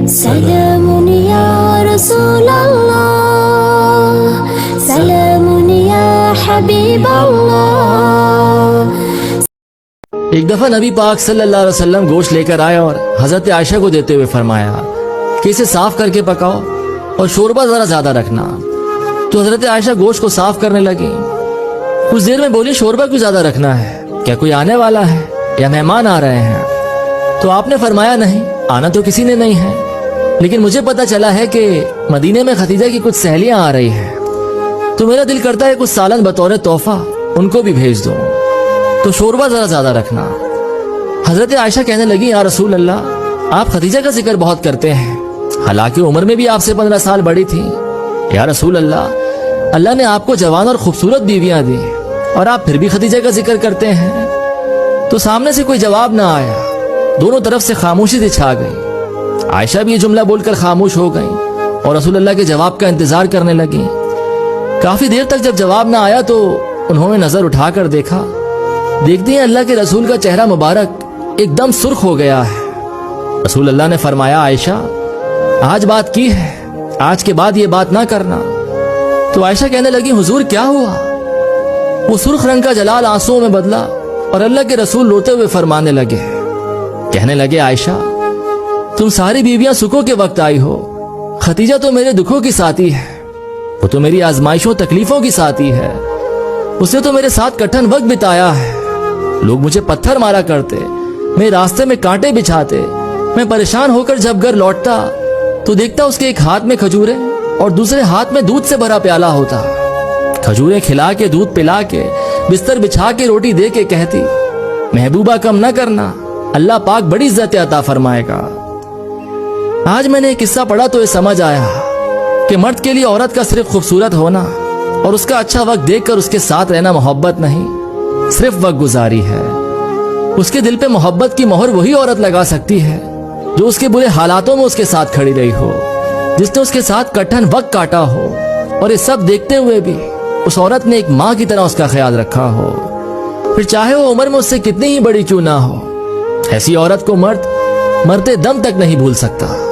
سلام یا رسول اللہ، سلام یا حبیب اللہ۔ ایک دفعہ نبی پاک صلی اللہ علیہ وسلم گوشت لے کر آئے اور حضرت عائشہ کو دیتے ہوئے فرمایا کہ اسے صاف کر کے پکاؤ اور شوربہ ذرا زیادہ رکھنا۔ تو حضرت عائشہ گوشت کو صاف کرنے لگی۔ کچھ دیر میں بولی شوربہ کیوں زیادہ رکھنا ہے؟ کیا کوئی آنے والا ہے یا مہمان آ رہے ہیں؟ تو آپ نے فرمایا نہیں، آنا تو کسی نے نہیں ہے، لیکن مجھے پتا چلا ہے کہ مدینے میں ختیجہ کی کچھ سہیلیاں آ رہی ہیں، تو میرا دل کرتا ہے کچھ سالن بطور تحفہ ان کو بھی بھیج دو، تو شوربہ ذرا زیادہ رکھنا۔ حضرت عائشہ کہنے لگی یا رسول اللہ، آپ ختیجہ کا ذکر بہت کرتے ہیں، حالانکہ عمر میں بھی آپ سے 15 سال بڑی تھی۔ یا رسول اللہ، اللہ نے آپ کو جوان اور خوبصورت بیویاں دی اور آپ پھر بھی ختیجہ کا ذکر کرتے ہیں۔ تو سامنے سے کوئی جواب نہ آیا، دونوں طرف سے خاموشی سے چھا گئی۔ عائشہ بھی یہ جملہ بول کر خاموش ہو گئی اور رسول اللہ کے جواب کا انتظار کرنے لگی۔ کافی دیر تک جب جواب نہ آیا تو انہوں نے نظر اٹھا کر دیکھا، دیکھتے ہیں اللہ کے رسول کا چہرہ مبارک ایک دم سرخ ہو گیا ہے۔ رسول اللہ نے فرمایا عائشہ، آج بات کی ہے، آج کے بعد یہ بات نہ کرنا۔ تو عائشہ کہنے لگی حضور کیا ہوا؟ وہ سرخ رنگ کا جلال آنسوؤں میں بدلا اور اللہ کے رسول روتے ہوئے فرمانے لگے، کہنے لگے عائشہ، تم ساری بیویاں سکھوں کے وقت آئی ہو، ختیجہ تو میرے دکھوں کی ساتھی ہے، وہ تو میری آزمائشوں تکلیفوں کی ساتھی ہے، اس نے تو میرے ساتھ کٹھن وقت بتایا ہے۔ لوگ مجھے پتھر مارا کرتے، میں راستے میں کانٹے بچھاتے، میں پریشان ہو کر جب گھر لوٹتا تو دیکھتا اس کے ایک ہاتھ میں کھجوریں اور دوسرے ہاتھ میں دودھ سے بھرا پیالہ ہوتا، کھجوریں کھلا کے دودھ پلا کے بستر بچھا کے روٹی دے کے کہتی، محبوبہ کم نہ کرنا، اللہ پاک بڑی عزت عطا فرمائے گا۔ آج میں نے ایک قصہ پڑھا تو یہ سمجھ آیا کہ مرد کے لیے عورت کا صرف خوبصورت ہونا اور اس کا اچھا وقت دیکھ کر اس کے ساتھ رہنا محبت نہیں، صرف وقت گزاری ہے۔ اس کے دل پہ محبت کی مہر وہی عورت لگا سکتی ہے جو اس کے برے حالاتوں میں اس کے ساتھ کھڑی رہی ہو، جس نے اس کے ساتھ کٹھن وقت کاٹا ہو، اور یہ سب دیکھتے ہوئے بھی اس عورت نے ایک ماں کی طرح اس کا خیال رکھا ہو، پھر چاہے وہ عمر میں اس سے کتنی ہی بڑی کیوں نہ ہو۔ ایسی عورت کو مرد مرتے دم تک نہیں بھول سکتا۔